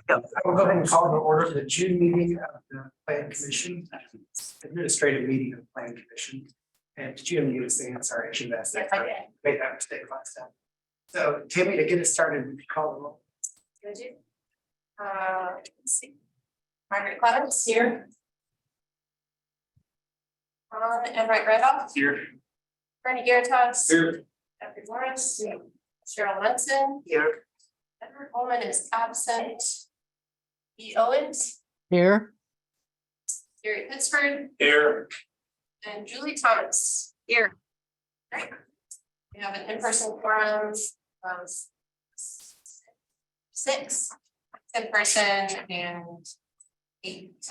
I will go ahead and call to order the June meeting of the Plan Commission, administrative meeting of the Plan Commission. And did you have anything? I'm sorry, I should have asked that. Yes, I did. Made that mistake last time. So Tammy, to get us started, would you call the roll? Good. Let's see. Margaret Clemens here. Enright Randolph. Here. Bernie Garitas. Here. Jeffrey Morris. Cheryl Munson. Here. Edward Coleman is absent. E. Owens. Here. Gary Pittsford. Here. And Julie Thomas. Here. Great. We have an in-person forum of 6 in person and 8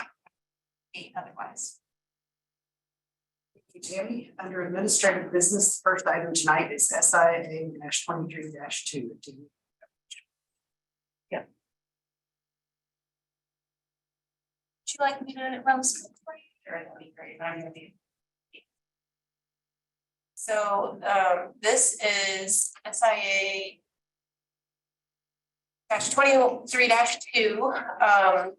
otherwise. Thank you, Tammy. Under administrative business, first item tonight is SIA-23-2. Would you like me to run this for you? Sure, that'd be great. I'm gonna be. So this is SIA -23-2.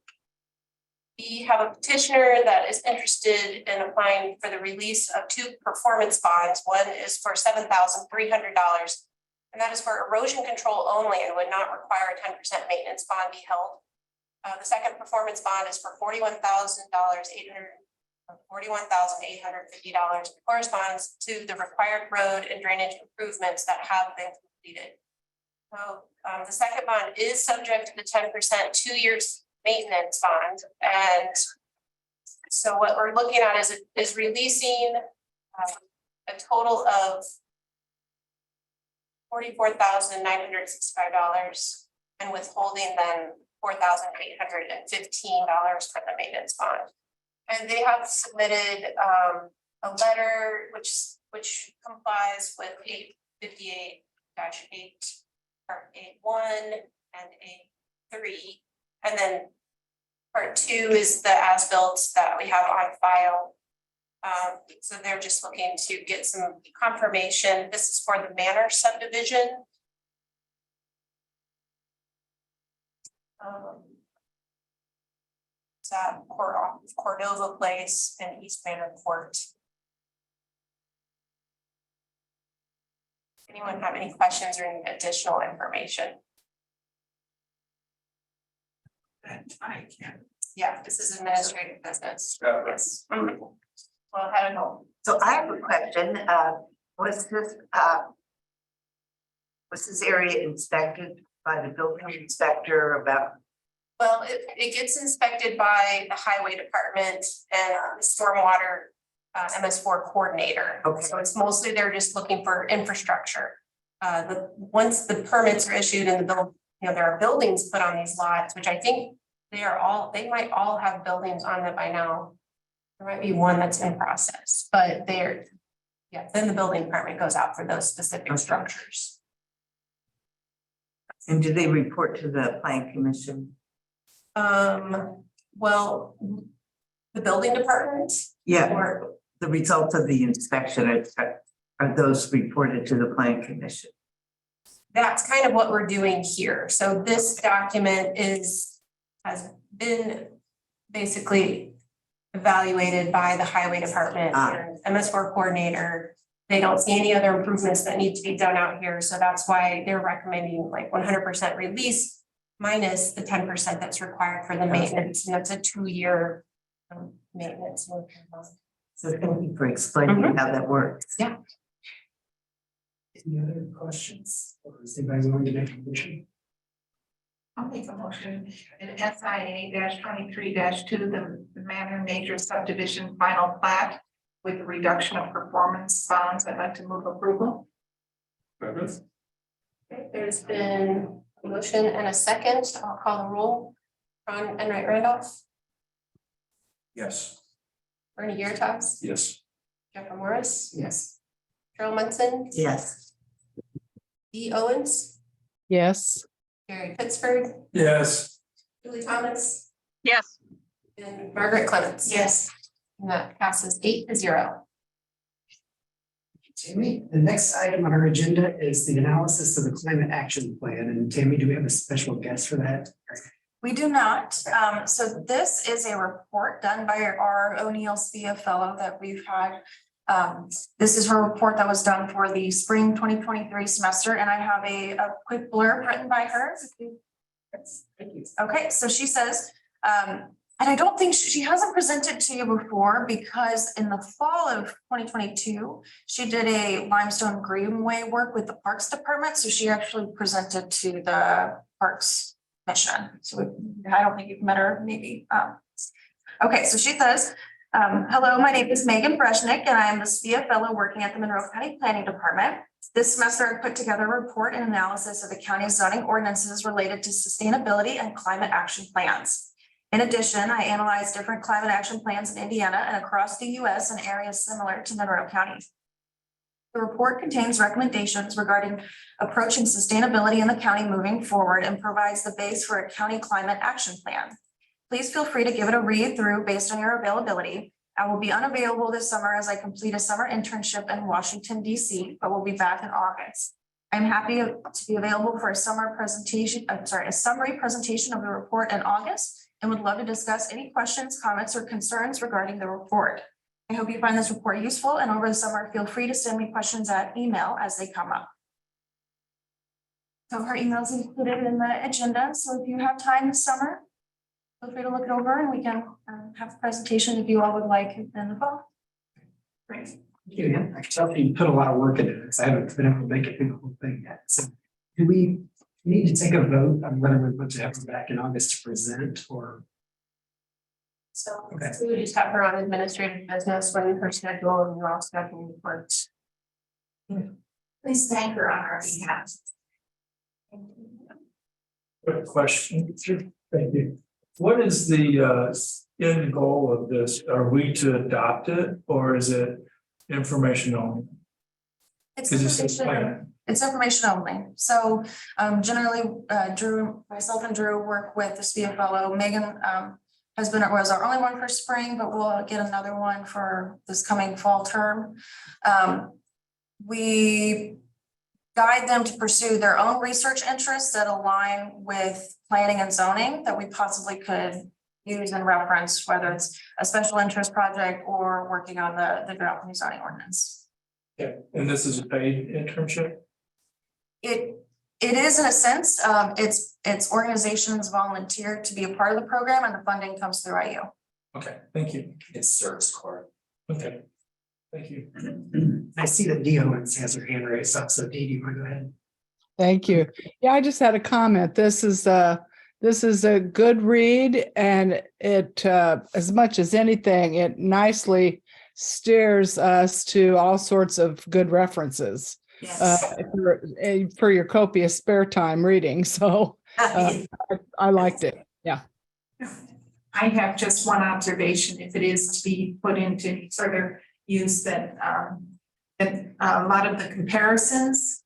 We have a petitioner that is interested in applying for the release of 2 performance bonds. One is for $7,300, and that is for erosion control only and would not require a 10% maintenance bond be held. The second performance bond is for $41,850. Corresponds to the required road and drainage improvements that have been completed. So the second bond is subject to the 10% 2 years maintenance bond, and so what we're looking at is releasing a total of $44,965 and withholding then $4,815 for the maintenance bond. And they have submitted a letter which complies with 858-8 part 8.1 and 8.3. And then part 2 is the as-built that we have on file. So they're just looking to get some confirmation. This is for the Manor subdivision. It's at Cordova Place and East Manor Court. Anyone have any questions or any additional information? I can't. Yeah, this is administrative business. Yes. Mhm. Well, how to go? So I have a question, was this area inspected by the building inspector about? Well, it gets inspected by the highway department and the stormwater MS4 coordinator. Okay. So it's mostly they're just looking for infrastructure. Once the permits are issued and there are buildings put on these lots, which I think they might all have buildings on them by now. There might be one that's in process, but then the building department goes out for those specific structures. And do they report to the plan commission? Well, the building department Yeah, or the results of the inspection, are those reported to the plan commission? that's kind of what we're doing here. So this document has been basically evaluated by the highway department and MS4 coordinator. They don't see any other improvements that need to be done out here. So that's why they're recommending like 100% release minus the 10% that's required for the maintenance. And that's a 2-year maintenance. So thank you for explaining how that works. Yeah. Any other questions? Or is anybody willing to make a motion? I'll make a motion in SIA-23-2, the Manor Major Subdivision Final Plat with the reduction of performance bonds. I'd like to move approval. Okay, there's been a motion and a second. I'll call the roll. Ron Enright Randolph, Yes. Bernie Garitas, Yes. Jeffrey Morris, Yes. Cheryl Munson, Yes. E. Owens, Yes. Gary Pittsford, Yes. Julie Thomas, Yes. and Margaret Clemens. Yes. And that passes 8-0. Tammy, the next item on our agenda is the analysis of the climate action plan. And Tammy, do we have a special guest for that? We do not. So this is a report done by our O'Neill Spia fellow that we've had. This is her report that was done for the spring 2023 semester, and I have a quick blurb written by her. Okay, so she says, and I don't think she hasn't presented to you before because in the fall of 2022, she did a limestone greenway work with the Parks Department. So she actually presented to the Parks Mission. So I don't think you've met her, maybe. Okay, so she says, hello, my name is Megan Brezhnik, and I am the Spia Fellow working at the Monroe County Planning Department. This semester, I put together a report and analysis of the county's zoning ordinances related to sustainability and climate action plans. In addition, I analyzed different climate action plans in Indiana and across the US in areas similar to Monroe County. The report contains recommendations regarding approaching sustainability in the county moving forward and provides the base for a county climate action plan. Please feel free to give it a read through based on your availability. I will be unavailable this summer as I complete a summer internship in Washington, DC, but will be back in August. I'm happy to be available for a summary presentation of the report in August, and would love to discuss any questions, comments, or concerns regarding the report. I hope you find this report useful, and over the summer, feel free to send me questions at email as they come up. So her email is included in the agenda, so if you have time this summer, feel free to look it over and we can have a presentation if you all would like in the fall. Great. Thank you. I can tell you put a lot of work into this. I haven't been able to make it through the whole thing yet. So do we need to take a vote on whether we're going to have her back in August to present or? So Okay. we would just have her on administrative business when her schedule and we're all scheduling reports. Please thank her on our behalf. Quick question. Thank you. What is the end goal of this? Are we to adopt it or is it information only? It's Is this information, it's information only. So generally, Drew, myself and Drew work with the Spia Fellow. Megan was our only one for spring, but we'll get another one for this coming fall term. We guide them to pursue their own research interests that align with planning and zoning that we possibly could use and reference, whether it's a special interest project or working on the draft new zoning ordinance. Yeah, and this is a paid internship? It is in a sense, it's organizations volunteer to be a part of the program and the funding comes through IU. Okay, thank you. It's service corps. Okay. Thank you. I see that Dee Owens has her hand raised up, so Dee, do you want to go ahead? Thank you. Yeah, I just had a comment. This is a good read, and it as much as anything, it nicely steers us to all sorts of good references Yes. for your copious spare time reading. So I liked it. Yeah. I have just one observation, if it is to be put into further use, that a lot of the comparisons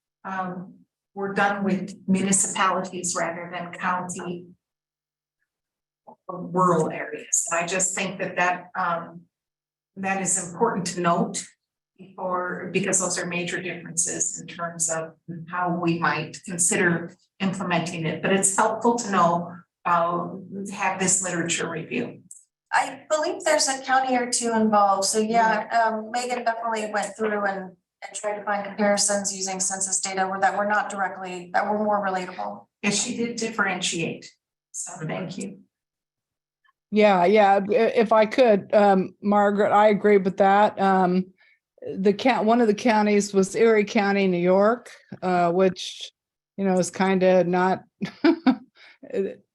were done with municipalities rather than county or rural areas. I just think that is important to note because those are major differences in terms of how we might consider implementing it, but it's helpful to know, have this literature review. I believe there's a county or two involved. So yeah, Megan definitely went through and tried to find comparisons using census data that were more relatable. Yes, she did differentiate. So thank you. Yeah. If I could, Margaret, I agree with that. One of the counties was Erie County, New York, which, is kind of not,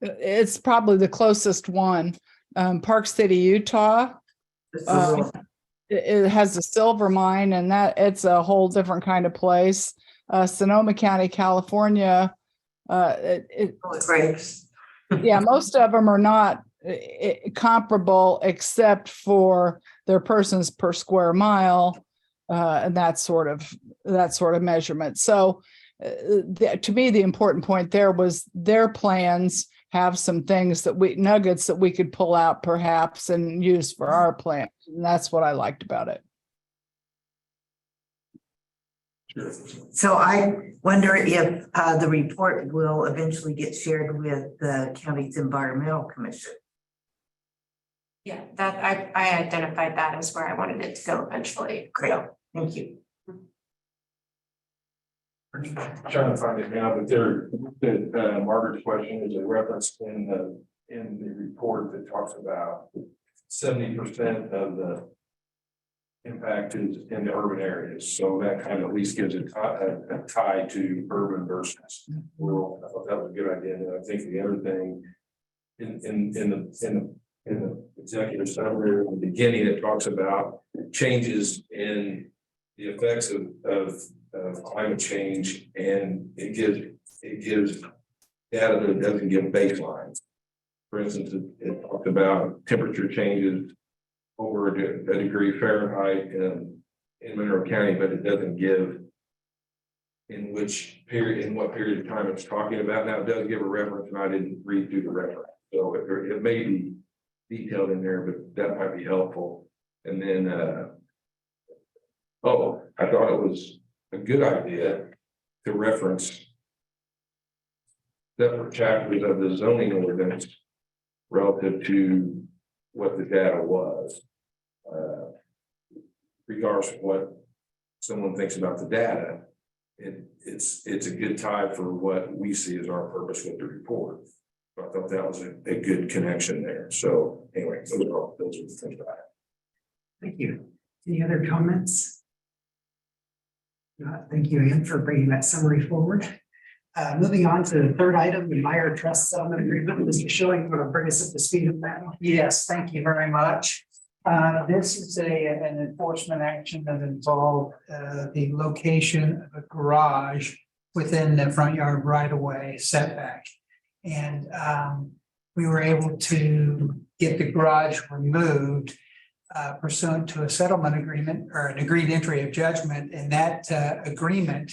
it's probably the closest one. Park City, Utah, it has a silver mine, and it's a whole different kind of place. Sonoma County, California, yeah, most of them are not comparable except for their persons per square mile, and that sort of measurement. So to me, the important point there was their plans have some things nuggets that we could pull out perhaps and use for our plan. And that's what I liked about it. So I wonder if the report will eventually get shared with the county's environmental commission. Yeah, that I identified that as where I wanted it to go eventually. Great, thank you. Trying to find it now, but there, Margaret's question is a reference in the report that talks about 70% of the impact is in the urban areas, so that kind of at least gives a tie to urban versus rural. I thought that was a good idea, and I think the other thing in the executive summary in the beginning, it talks about changes in the effects of climate change, and it gives data that doesn't give baselines. For instance, it talks about temperature changes over a degree Fahrenheit in Monroe County, but it doesn't give in what period of time it's talking about. Now, it does give a reference, and I didn't read through the reference, so it may be detailed in there, but that might be helpful. And then, I thought it was a good idea to reference separate chapters of the zoning ordinance relative to what the data was. Regardless of what someone thinks about the data, it's a good tie for what we see as our purpose with the report. So I thought that was a good connection there. So anyway, those are the things about it. Thank you. Any other comments? Thank you, Ann, for bringing that summary forward. Moving on to the third item, the Meyer Trust Settlement Agreement. Mr. Schilling, you want to bring us up to speed on that? Yes, thank you very much. This is an enforcement action that involved the location of a garage within the front yard right of way setback. And we were able to get the garage removed pursuant to a settlement agreement or an agreed entry of judgment. And that agreement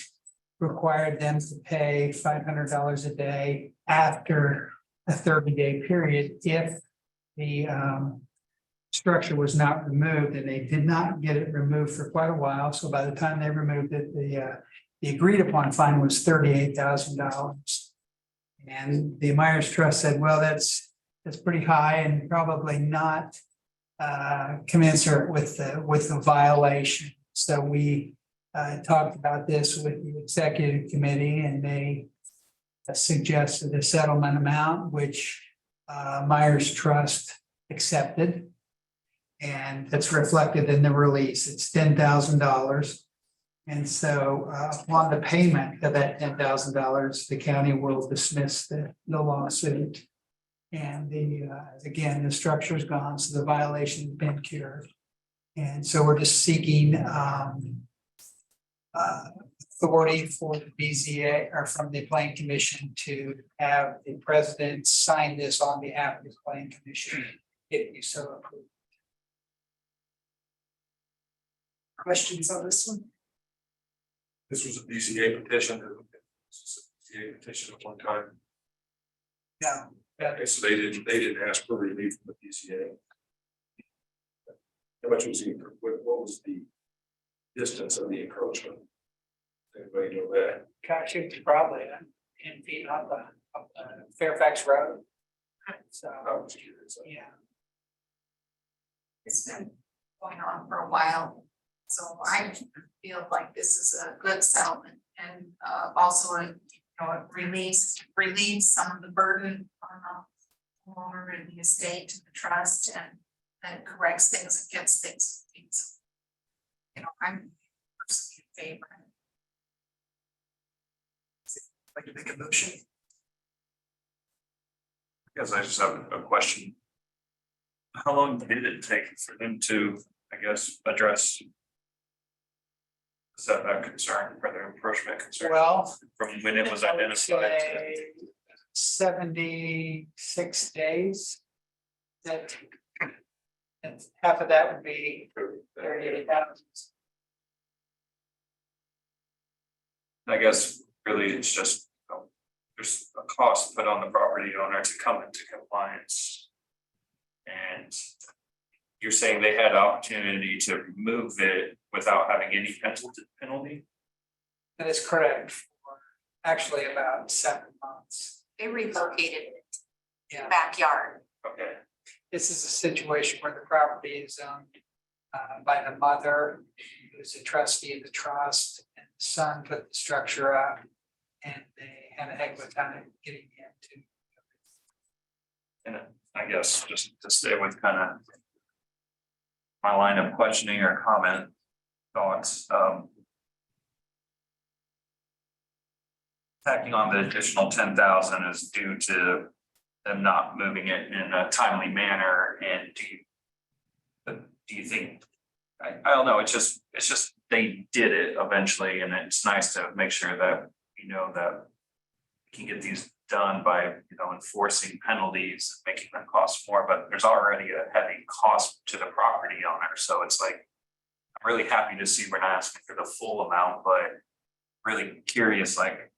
required them to pay $500 a day after a 30-day period if the structure was not removed, and they did not get it removed for quite a while. So by the time they removed it, the agreed upon fine was $38,000. And the Myers Trust said, well, that's pretty high and probably not commensurate with the violation. So we talked about this with the executive committee, and they suggested a settlement amount, which Myers Trust accepted. And that's reflected in the release. It's $10,000. And so upon the payment of that $10,000, the county will dismiss the lawsuit. And again, the structure is gone, so the violation has been cured. And so we're just seeking authority for the BZA or from the Plan Commission to have the president sign this on behalf of the Plan Commission, if you so approve. Questions on this one? This was a BCA petition. BCA petition at one time. Yeah. Okay, so they didn't ask for relief from the BCA. How much was what was the distance of the encroachment? Anybody know that? Gosh, it's probably 10 feet up Fairfax Road. So, I was curious. yeah. It's been going on for a while. So I feel like this is a good settlement and also it relieves some of the burden on the owner and the estate to the trust and corrects things and gets things. I'm personally in favor. Like to make a motion? Yes, I just have a question. How long did it take for them to, I guess, address the setback concern or the encroachment concern Well, from when it was I would identified? say 76 days. That and half of that would be 38,000. I guess really it's just, there's a cost put on the property owner to come into compliance. And you're saying they had opportunity to remove it without having any penalty? That is correct, for actually about 7 months. They relocated it to Yeah. the backyard. Okay, This is a situation where the property is owned by the mother, who's a trustee of the trust, and the son put the structure up. And they had a heck of a time getting into. and I guess just to stay with kind of my line of questioning or comment, thoughts, tacking on the additional 10,000 is due to them not moving it in a timely manner, and do you think, I don't know, it's just they did it eventually, and it's nice to make sure that, you know, that we can get these done by, you know, enforcing penalties, making them cost more, but there's already a heavy cost to the property owner, so it's like, I'm really happy to see we're not asking for the full amount, but really curious, like,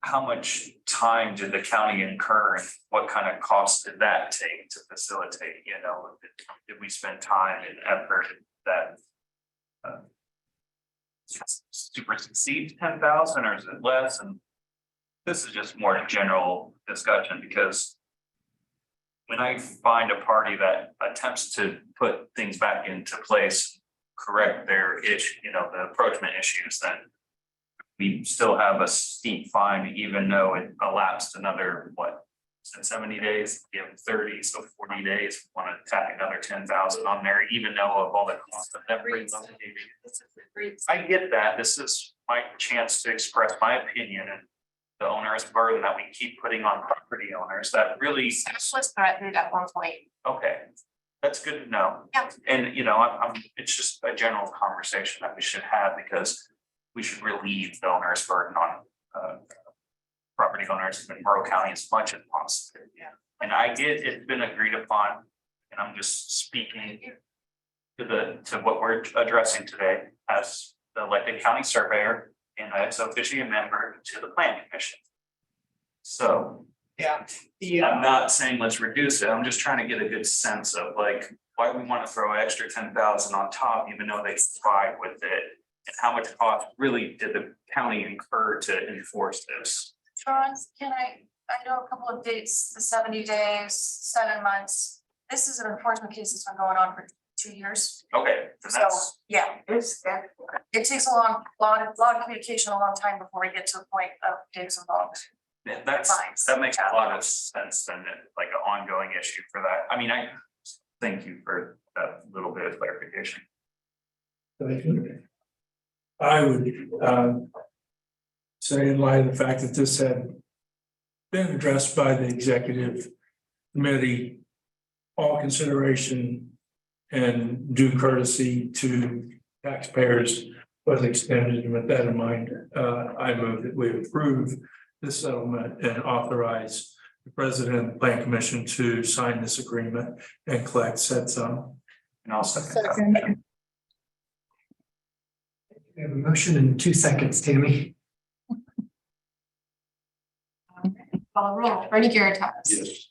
how much time did the county incur and what kind of cost did that take to facilitate, you know, did we spend time and effort that super exceed 10,000, or is it less? And this is just more a general discussion, because when I find a party that attempts to put things back into place, correct their issue, you know, the approachment issues, then we still have a steep fine, even though it elapsed another, what, 70 days, give them 30, so 40 days, want to tack another 10,000 on there, even though of all the costs of that relocating. I get that, this is my chance to express my opinion, and the onerous burden that we keep putting on property owners that really. This was threatened at one point. Okay, that's good to know. Yeah. And, you know, it's just a general conversation that we should have, because we should relieve the onerous burden on property owners in Monroe County as much as possible. Yeah. And I get it's been agreed upon, and I'm just speaking to what we're addressing today as the elected county surveyor and ex officio member to the planning commission. So Yeah. I'm not saying let's reduce it, I'm just trying to get a good sense of like, why we want to throw extra 10,000 on top, even though they tried with it. And how much cost really did the county incur to enforce this? Sean, I know a couple of dates, the 70 days, 7 months. This is an enforcement case that's been going on for 2 years. Okay, then So, that's, yeah, it takes a lot of communication, a long time before we get to the point of days involved. Fines. that makes a lot of sense, and like an ongoing issue for that. I mean, I thank you for that little bit of clarification. I would say, in light of the fact that this had been addressed by the executive committee, all consideration and due courtesy to taxpayers was extended. And with that in mind, I move that we approve this settlement and authorize the president of the Plan Commission to sign this agreement and collect said sum. And I'll second that. Second. We have a motion in 2 seconds, Tammy. Call the roll. Bernie Garrett. Yes.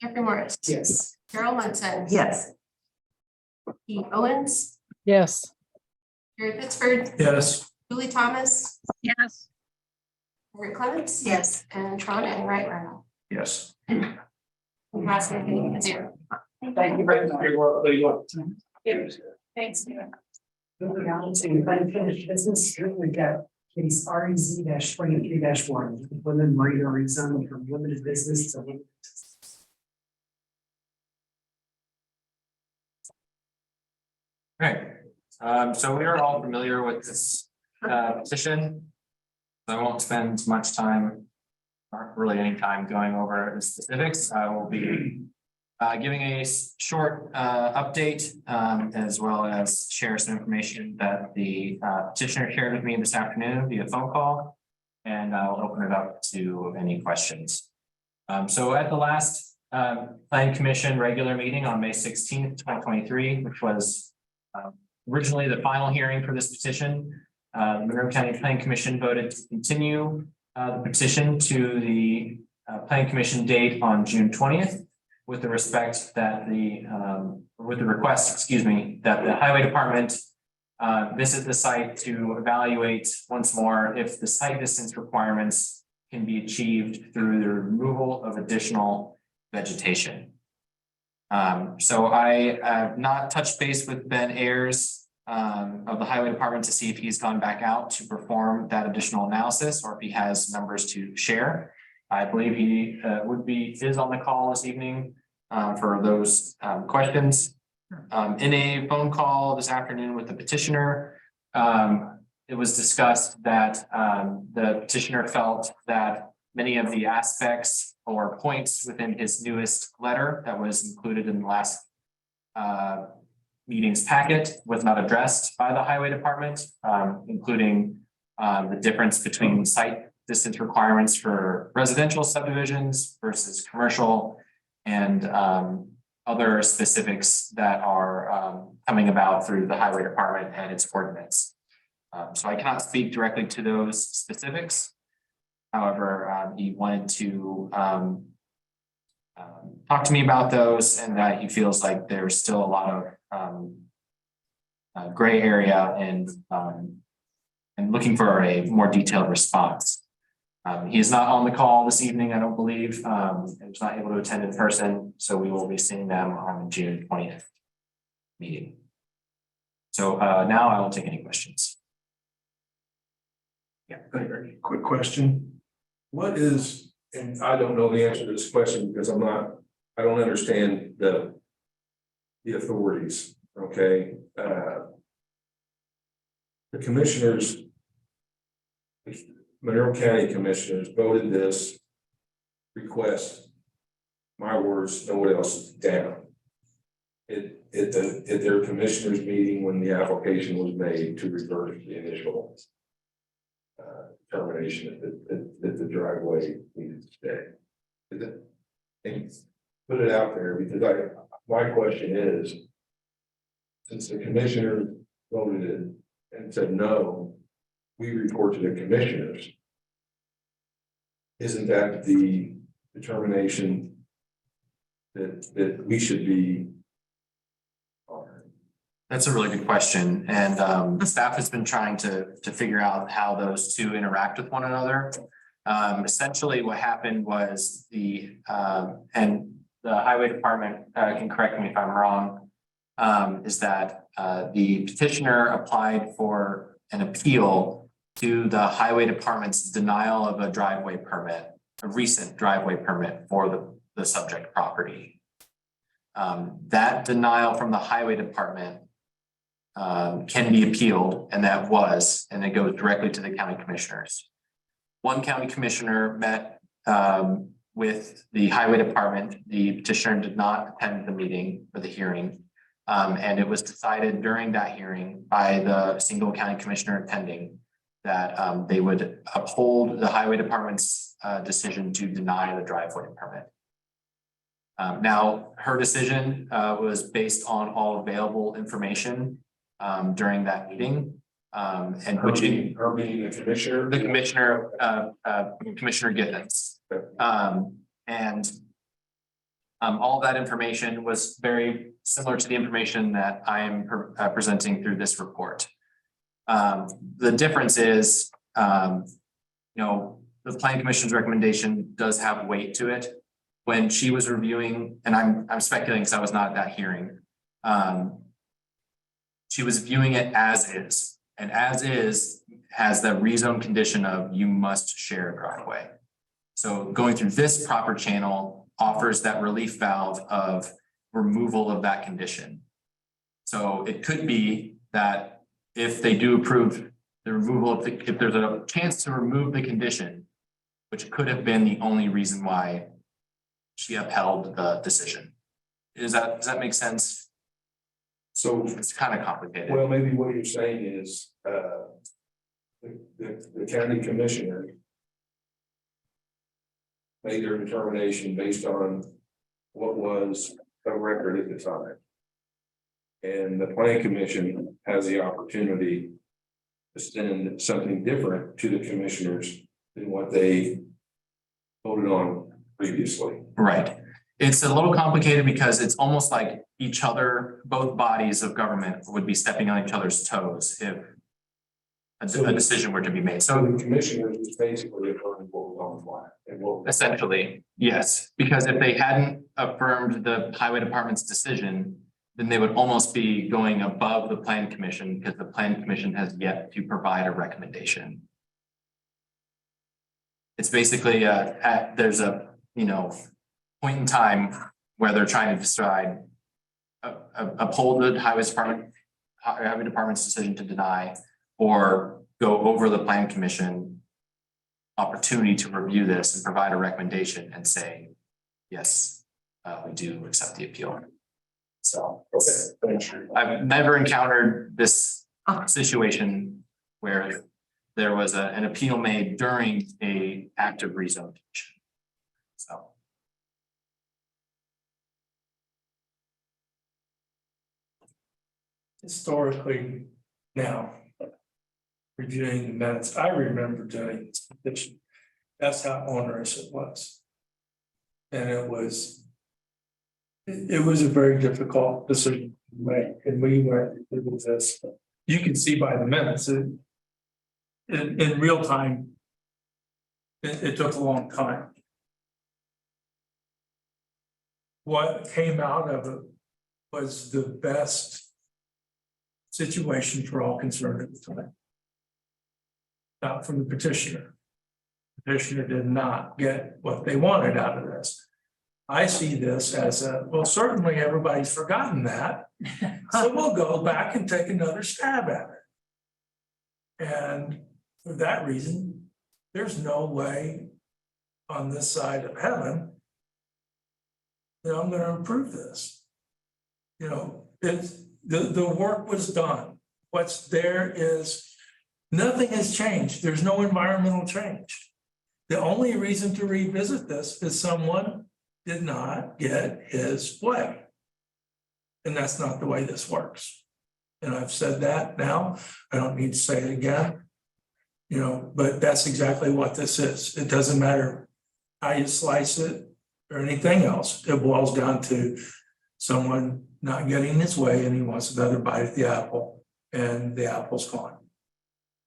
Jeffrey Morris. Yes. Carol Munson. Yes. Pete Owens. Yes. Jerry Pittsford. Yes. Julie Thomas. Yes. Margaret Clements. Yes. And Tron and Wright Randall. Yes. Last meeting, 0. Thank you very much. Thanks. Moving on to unfinished business, here we got case REZ 23-1, Women Marina rezone from limited business to limited. Right, so we are all familiar with this petition. I won't spend much time, or really any time, going over the specifics. I will be giving a short update as well as share some information that the petitioner shared with me this afternoon via phone call. And I'll open it up to any questions. So at the last Plan Commission regular meeting on May 16th, 2023, which was originally the final hearing for this petition, the Monroe County Plan Commission voted to continue the petition to the Plan Commission date on June 20th. With the request, excuse me, that the Highway Department visit the site to evaluate once more if the site distance requirements can be achieved through the removal of additional vegetation. So I have not touched base with Ben Ayers of the Highway Department to see if he's gone back out to perform that additional analysis or if he has numbers to share. I believe he is on the call this evening for those questions. In a phone call this afternoon with the petitioner, it was discussed that the petitioner felt that many of the aspects or points within his newest letter that was included in the last meeting's packet was not addressed by the Highway Department, including the difference between site distance requirements for residential subdivisions versus commercial and other specifics that are coming about through the Highway Department and its ordinance. So I cannot speak directly to those specifics. However, he wanted to talk to me about those and that he feels like there's still a lot of gray area and looking for a more detailed response. He is not on the call this evening, I don't believe, and was not able to attend in person, so we will be seeing them on the June 20th meeting. So now I will take any questions. Yeah, quick question. What is, and I don't know the answer to this question because I don't understand the authorities, okay? The commissioners, Monroe County Commissioners voted this request, my words, no one else, down. At their commissioners meeting when the application was made to reverse the initial determination that the driveway needed to stay. And put it out there because my question is, since the commissioner voted it and said no, we report to the commissioners. Isn't that the determination that we should be? That's a really good question. And the staff has been trying to figure out how those two interact with one another. Essentially what happened was and the Highway Department can correct me if I'm wrong, is that the petitioner applied for an appeal to the Highway Department's denial of a driveway permit, a recent driveway permit for the subject property. That denial from the Highway Department can be appealed, and that was, and it goes directly to the county commissioners. One county commissioner met with the Highway Department. The petitioner did not attend the meeting or the hearing. And it was decided during that hearing by the single county commissioner attending that they would uphold the Highway Department's decision to deny the driveway permit. Now, her decision was based on all available information during that meeting. And which Her being the commissioner? The commissioner, Commissioner Giddens. And all that information was very similar to the information that I am presenting through this report. The difference is, the Planning Commission's recommendation does have weight to it. When she was reviewing, and I'm speculating because I was not at that hearing, she was viewing it as is, and as is has the rezone condition of you must share a driveway. So going through this proper channel offers that relief valve of removal of that condition. So it could be that if they do approve the removal of if there's a chance to remove the condition, which could have been the only reason why she upheld the decision. Does that make sense? So it's kind of complicated. Well, maybe what you're saying is the county commissioner made their determination based on what was a record at the time. And the Planning Commission has the opportunity to send something different to the commissioners than what they voted on previously. Right. It's a little complicated because it's almost like both bodies of government would be stepping on each other's toes if a decision were to be made. So So the commissioners is basically affirming what was on the plan and what. essentially, yes, because if they hadn't affirmed the highway department's decision, then they would almost be going above the plan commission because the plan commission has yet to provide a recommendation. It's basically there's a, point in time where they're trying to decide uphold the highway department's decision to deny or go over the plan commission opportunity to review this and provide a recommendation and say, yes, we do accept the appeal. So I've never encountered this situation where there was an appeal made during a active rezone. So. Historically, now, reviewing the minutes, I remember doing this petition. That's how onerous it was. And it was a very difficult decision to make, and we went through this. You can see by the minutes, in real time, it took a long time. What came out of it was the best situation for all concerned at the time. Not from the petitioner. The petitioner did not get what they wanted out of this. I see this as well, certainly everybody's forgotten that. So we'll go back and take another stab at it. And for that reason, there's no way on this side of heaven that I'm gonna approve this. It's the work was done. What's there is, nothing has changed. There's no environmental change. The only reason to revisit this is someone did not get his way. And that's not the way this works. And I've said that now, I don't need to say it again. But that's exactly what this is. It doesn't matter how you slice it or anything else. It boils down to someone not getting his way and he wants another bite at the apple and the apple's gone.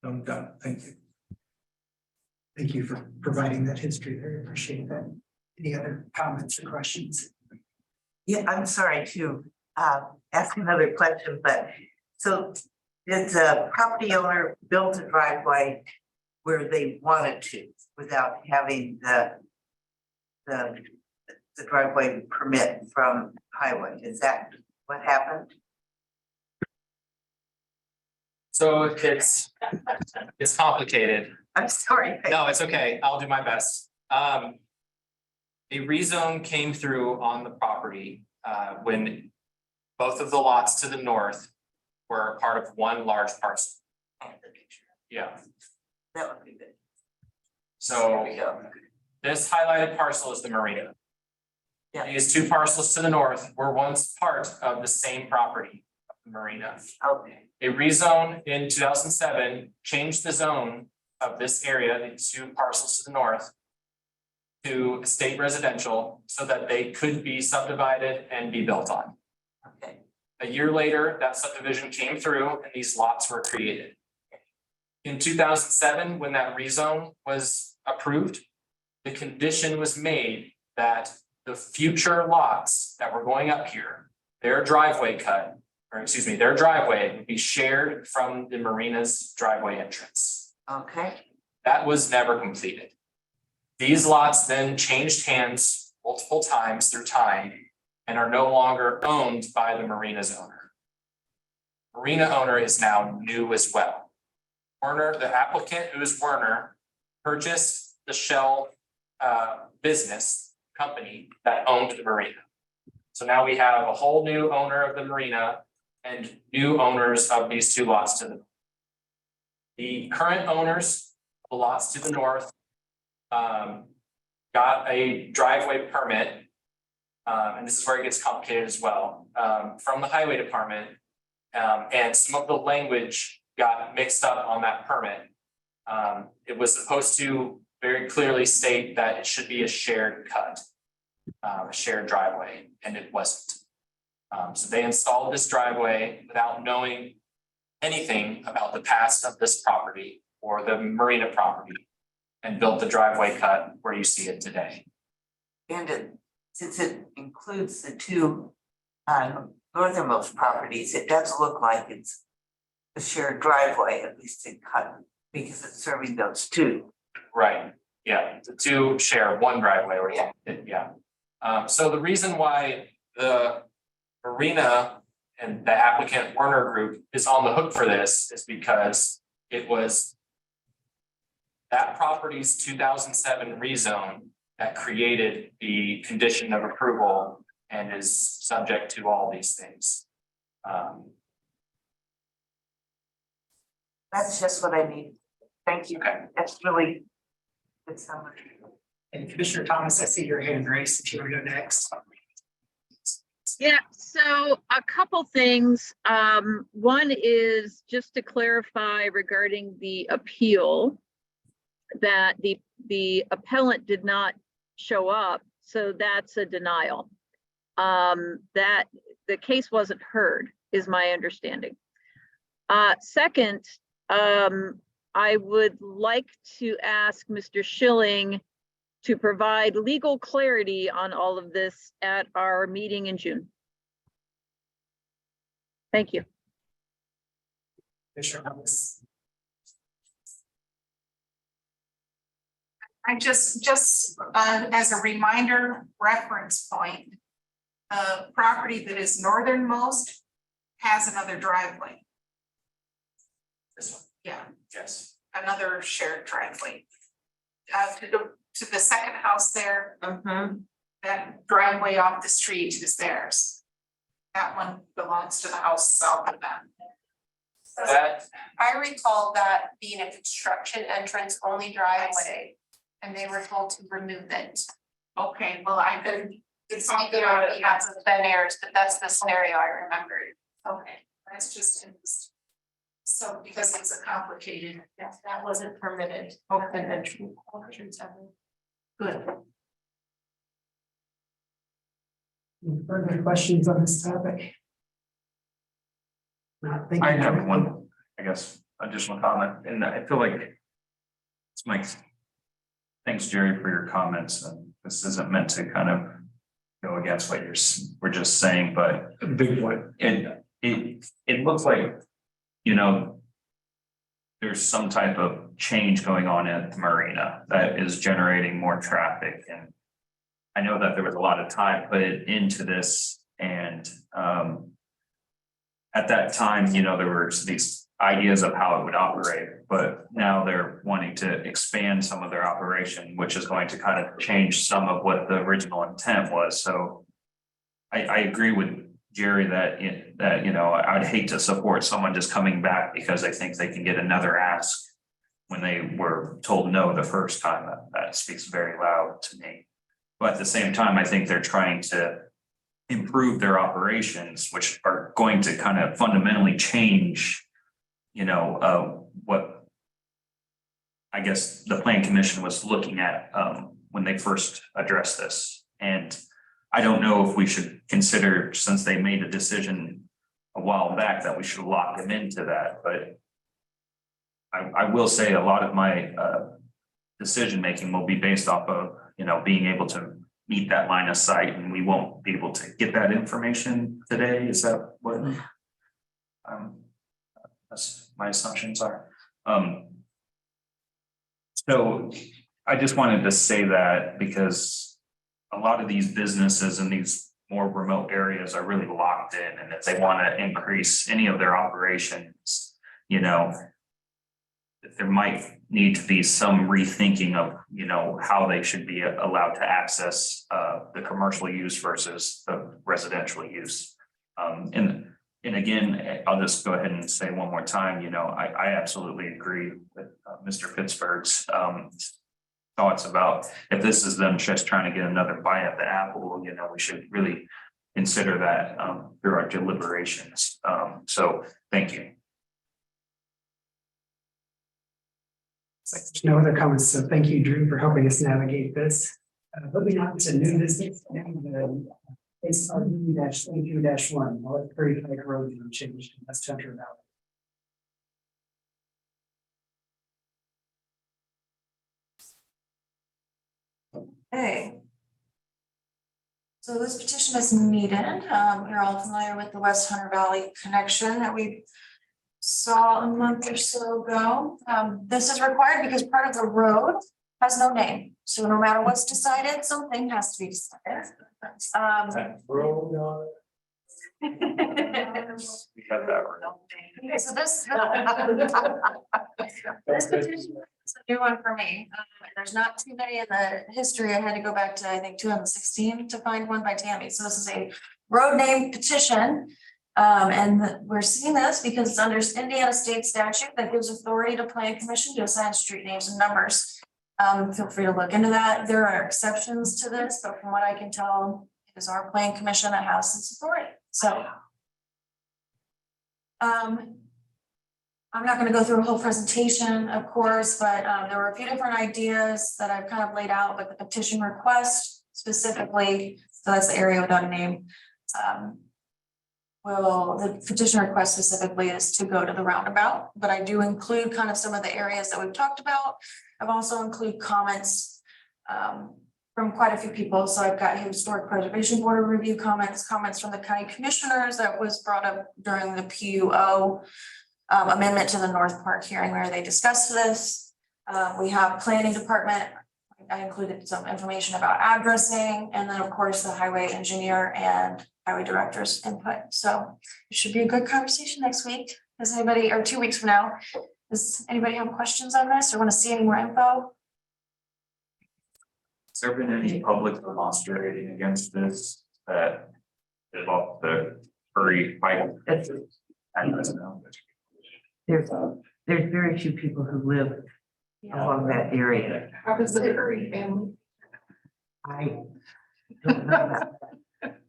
I'm done. Thank you. Thank you for providing that history. Very appreciate that. Any other comments or questions? Yeah, I'm sorry to ask another question, but so did the property owner build a driveway where they wanted to without having the driveway permit from highway? Is that what happened? So it's complicated. I'm sorry. No, it's okay. I'll do my best. A rezone came through on the property when both of the lots to the north were part of one large parcel. Yeah. That would be good. So this highlighted parcel is the marina. Yeah. These two parcels to the north were once part of the same property, the marina. Okay. A rezone in 2007 changed the zone of this area, the two parcels to the north, to state residential so that they could be subdivided and be built on. Okay. A year later, that subdivision came through and these lots were created. In 2007, when that rezone was approved, the condition was made that the future lots that were going up here, their driveway would be shared from the marina's driveway entrance. Okay. That was never completed. These lots then changed hands multiple times through time and are no longer owned by the marina's owner. Marina owner is now new as well. Werner, the applicant, who is Werner, purchased the Shell business company that owned the marina. So now we have a whole new owner of the marina and new owners of these two lots to the north. The current owners of the lots to the north got a driveway permit, and this is where it gets complicated as well, from the highway department, and some of the language got mixed up on that permit. It was supposed to very clearly state that it should be a shared cut. a shared driveway, and it wasn't. So they installed this driveway without knowing anything about the past of this property or the marina property, and built the driveway cut where you see it today. And since it includes the two northernmost properties, it does look like it's a shared driveway, at least in cut, because it's serving those two. Right, yeah, the two share one driveway, or yeah. So the reason why the marina and the applicant Werner Group is on the hook for this is because it was that property's 2007 rezone that created the condition of approval and is subject to all these things. That's just what I need. Thank you. Okay. That's really good summary. And Commissioner Thomas, I see your hand raised, if you want to go next. Yeah, so a couple things. One is just to clarify regarding the appeal that the appellant did not show up, so that's a denial. That the case wasn't heard, is my understanding. Second, I would like to ask Mr. Schilling to provide legal clarity on all of this at our meeting in June. Thank you. Commissioner Thomas. I just as a reminder reference point, the property that is northernmost has another driveway. This one, Yeah, yes. another shared driveway. To the second house there, that driveway off the street is theirs. That one belongs to the house south of them. That, I recall that being a construction entrance only driveway, and they were told to remove it. Okay, well, I've been. It's not good on behalf of Ben Ayers, but that's the scenario I remembered. Okay, that's just interesting. So because it's a complicated, Yes, that wasn't permitted. Okay. Entrance. good. Any further questions on this topic? Not thinking. I have one, I guess, additional comment, and I feel like it's Mike. Thanks, Jerry, for your comments, and this isn't meant to kind of go against what we're just saying, but A big one. it looks like, you know, there's some type of change going on at the marina that is generating more traffic, and I know that there was a lot of time put into this, and at that time, you know, there were these ideas of how it would operate, but now they're wanting to expand some of their operation, which is going to kind of change some of what the original intent was. So I agree with Jerry that you know, I'd hate to support someone just coming back because they think they can get another ask when they were told no the first time. That speaks very loud to me. But at the same time, I think they're trying to improve their operations, which are going to kind of fundamentally change, you know, what I guess the Plan Commission was looking at when they first addressed this. And I don't know if we should consider, since they made a decision a while back, that we should lock them into that. But I will say a lot of my decision making will be based off of, you know, being able to meet that line of sight, and we won't be able to get that information today. Is that what that's my assumptions are? So I just wanted to say that because a lot of these businesses in these more remote areas are really locked in, and if they want to increase any of their operations, you know, there might need to be some rethinking of, you know, how they should be allowed to access the commercial use versus the residential use. And again, I'll just go ahead and say one more time, you know, I absolutely agree with Mr. Pittsburgh's thoughts about if this is them just trying to get another bite at the apple, you know, we should really consider that through our deliberations. So thank you. There's no other comments, so thank you, Drew, for helping us navigate this. Moving on to new business and it's RD-22-1, North Prairie Pike Road being changed in West Hunter Valley. Okay. So this petition is needed. You're all familiar with the West Hunter Valley connection that we saw a month or so ago. This is required because part of the road has no name. So no matter what's decided, something has to be decided. We had that word. Okay, so this petition is a new one for me. There's not too many in the history. I had to go back to, I think, 2016 to find one by Tammy. So this is a road name petition. And we're seeing this because it's under Indiana state statute that gives authority to plan commission to assign street names and numbers. Feel free to look into that. There are exceptions to this, but from what I can tell, it is our plan commission that has this authority. So I'm not going to go through a whole presentation, of course, but there were a few different ideas that I've kind of laid out, but the petition request specifically, so that's the area without a name. The petition request specifically is to go to the roundabout, but I do include kind of some of the areas that we've talked about. I've also included comments from quite a few people. So I've got Historic Preservation Board review comments from the county commissioners that was brought up during the PUO amendment to the North Park hearing where they discussed this. We have planning department. I included some information about addressing, and then of course the highway engineer and highway director's input. So it should be a good conversation next week. Does anybody, or 2 weeks from now, does anybody have questions on this or want to see any more info? Has there been any public demonstrating against this that involved the Prairie Pike? There's very few people who live along that area. How does the Curry family? I don't know about that.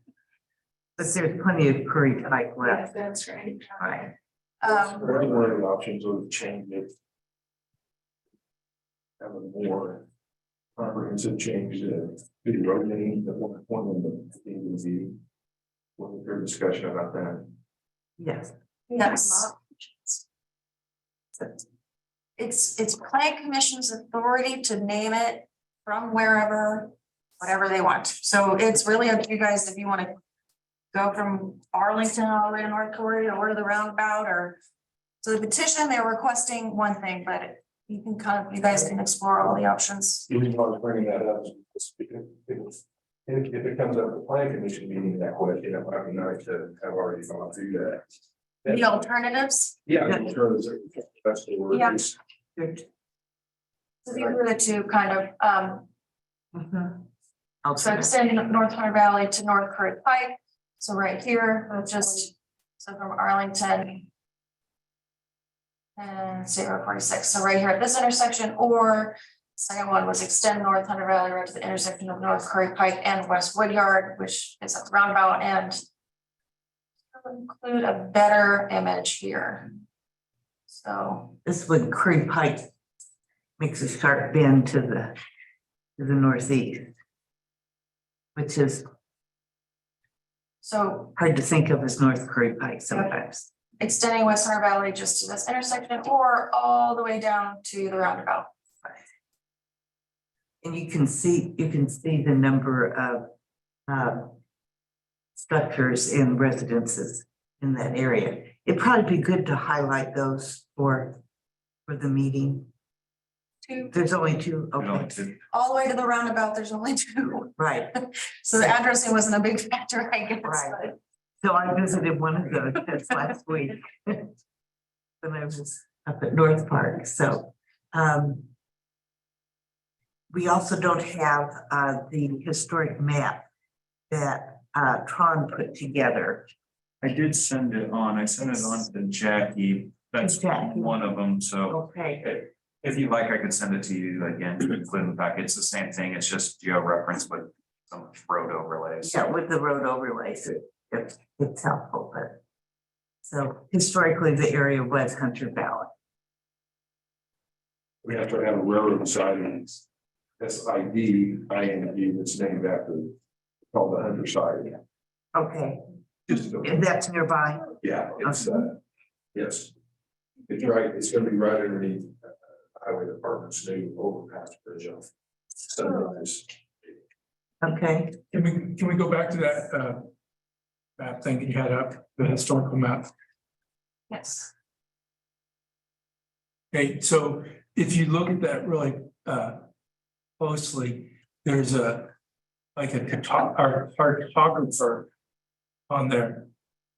But there's plenty of Curry Pike left. That's right. Right. One of the options would change it. Have a more comprehensive change to the road name, that one of the was there discussion about that? Yes. Yes. It's plan commission's authority to name it from wherever, whatever they want. So it's really up to you guys if you want to go from Arlington all the way to North Korea or to the roundabout or. So the petition, they're requesting one thing, but you can you guys can explore all the options. The reason why I was bringing that up is because if it comes up at the plan commission meeting, that question, I'd be nice to have already gone through that. The alternatives. Yeah, I'm sure that's the word. Yeah. So these are the two kind of, so extending North Hunter Valley to North Curry Pike. So right here, just, so from Arlington. And State Road 46, so right here at this intersection, or second one was extend North Hunter Valley Road to the intersection of North Curry Pike and West Woodyard, which is at the roundabout, and include a better image here. So This would Curry Pike makes a sharp bend to the northeast, which is so hard to think of as North Curry Pike sometimes. extending West Hunter Valley just to this intersection or all the way down to the roundabout. And you can see the number of structures and residences in that area. It'd probably be good to highlight those for the meeting. Two. There's only two. Okay, All the way to the roundabout, there's only two. right. So the addressing wasn't a big factor, I guess. Right. But So I visited one of those just last week. When I was up at North Park, so. We also don't have the historic map that Tron put together. I did send it on. I sent it on to Jackie. That's Jackie. one of them. So Okay, if you like, I could send it to you again, to include in the packet. It's the same thing. It's just geo-reference with some road overlays. yeah, with the road overlays, it's helpful, but. So historically, the area was Hunter Valley. We have to have a road sidings SID, that's named after, called the Hunter site. Okay, Just, and that's nearby. yeah, it's, yes. It's right, it's gonna be right underneath highway department's new overpass bridge off Sunrise. Okay, Can we go back to that map thing that you had up, the historical map? Yes. Okay, so if you look at that really closely, there's a cartographer on there.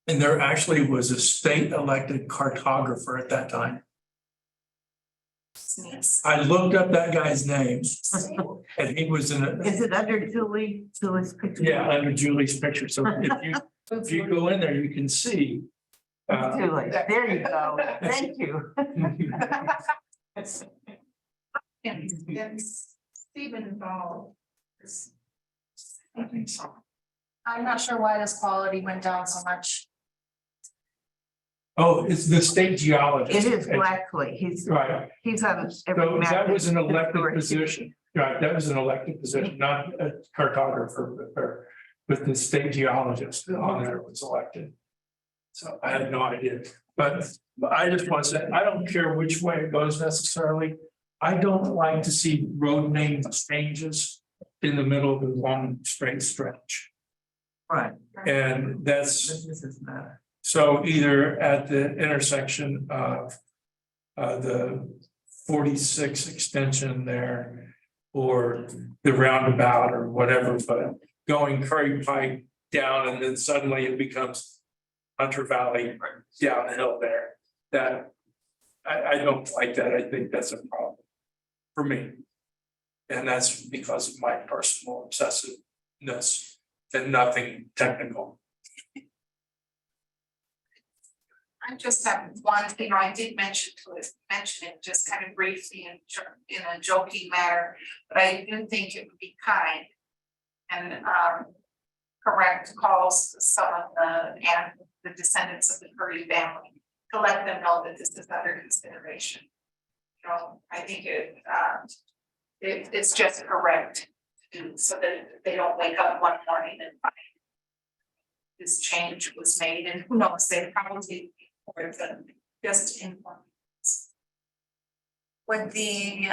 And there actually was a state elected cartographer at that time. Yes. I looked up that guy's name and he was in a, is it under Julie's picture? yeah, under Julie's picture. So if you go in there, you can see. Julie, there you go. Thank you. And Stephen Ball. I think so. I'm not sure why this quality went down so much. Oh, it's the state geologist. It is Blackley. Right. He's on every So map. that was an elected position, right? That was an elected position, not a cartographer, but the state geologist on there was elected. So I had no idea, but I just want to say, I don't care which way it goes necessarily. I don't like to see road name changes in the middle of a long straight stretch. Right. And that's, This is not. so either at the intersection of the 46 extension there or the roundabout or whatever, but going Curry Pike down and then suddenly it becomes Hunter Valley down the hill there. That I don't like that. I think that's a problem for me. And that's because of my personal obsessiveness and nothing technical. I just have one thing, I did mention it just kind of briefly in a joking manner, but I do think it would be kind. And correct to call some of the descendants of the Curry family to let them know that this is under consideration. You know, I think it's just correct to do so that they don't wake up one morning and find this change was made, and who knows, they probably would have just informed. Would the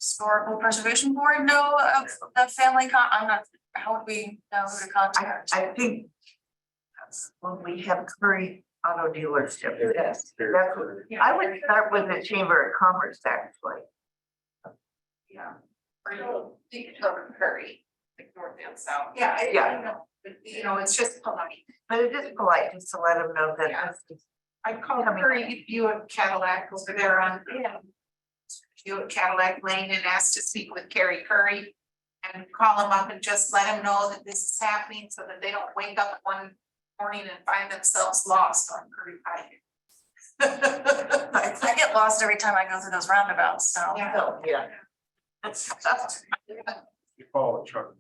historical preservation board know of the family I'm not, how would we know who to contact? I think when we have Curry Auto Dealership, that's what, I would start with the Chamber of Commerce, actually. Yeah. Or you could tell them Curry, like north and south. Yeah, I know, but you know, it's just polite. But it is polite just to let them know that. I called Curry Buick Cadillac over there on Buick Cadillac Lane and asked to speak with Carrie Curry. And call them up and just let them know that this is happening so that they don't wake up one morning and find themselves lost on Curry Pike. I get lost every time I go through those roundabouts, so. Yeah. You call it truck.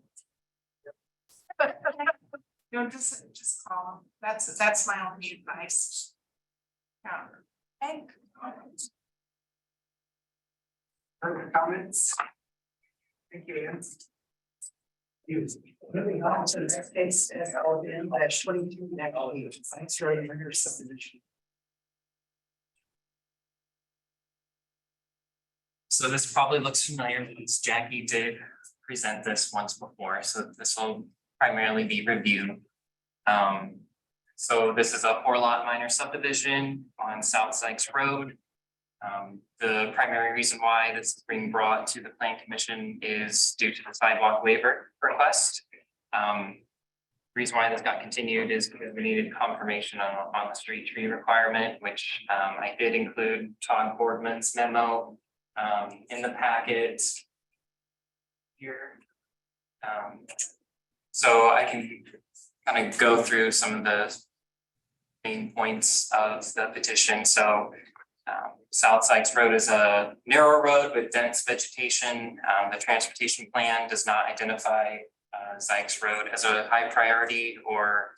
You know, just call them. That's my only advice. Yeah. Okay. Other comments? Thank you, Ann. Moving on to the next case, SLN/22-8, Science Road Ringer subdivision. So this probably looks familiar because Jackie did present this once before, so this will primarily be reviewed. So this is a 4-lot minor subdivision on South Sykes Road. The primary reason why this is being brought to the Plan Commission is due to the sidewalk waiver request. Reason why this got continued is because we needed confirmation on the street tree requirement, which I did include Todd Boardman's memo in the packet here. So I can kind of go through some of the main points of the petition. So South Sykes Road is a narrow road with dense vegetation. The transportation plan does not identify Sykes Road as a high priority or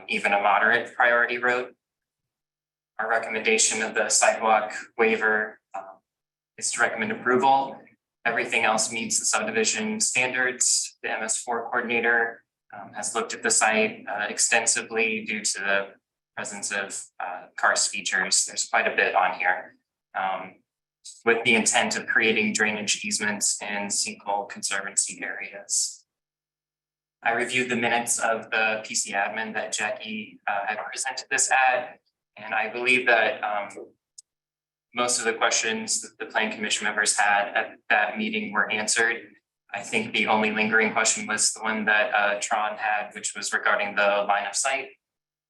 even a moderate priority road. Our recommendation of the sidewalk waiver is to recommend approval. everything else meets the subdivision standards. The MS4 coordinator has looked at the site extensively due to the presence of karst features. There's quite a bit on here. With the intent of creating drainage easements in sinkhole conservancy areas. I reviewed the minutes of the PC admin that Jackie had presented this at, and I believe that most of the questions that the planning commission members had at that meeting were answered. I think the only lingering question was the one that Tron had, which was regarding the line of sight.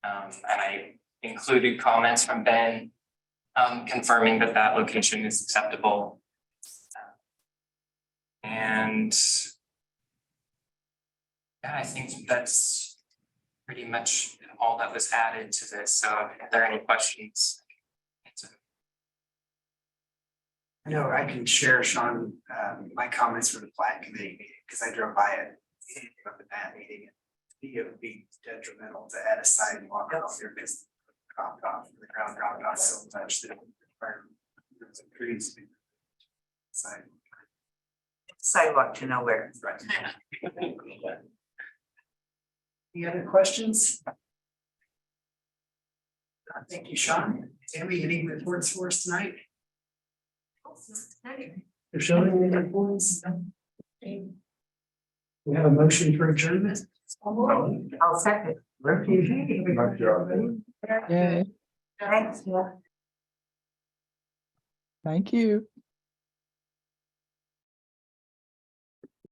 And I included comments from Ben confirming that that location is acceptable. And yeah, I think that's pretty much all that was added to this. So if there are any questions? I know I can share, Sean, my comments for the plat committee meeting, because I drove by it from that meeting. It would be detrimental to add a sidewalk out there because dropped off, the ground dropped off so much that it would require some trees to be. Sidewalk to nowhere. Right. Any other questions? Thank you, Sean. Tammy, any reports for us tonight? They're showing any reports? We have a motion for adjournment. I'll second. Yay. Thanks. Thank you.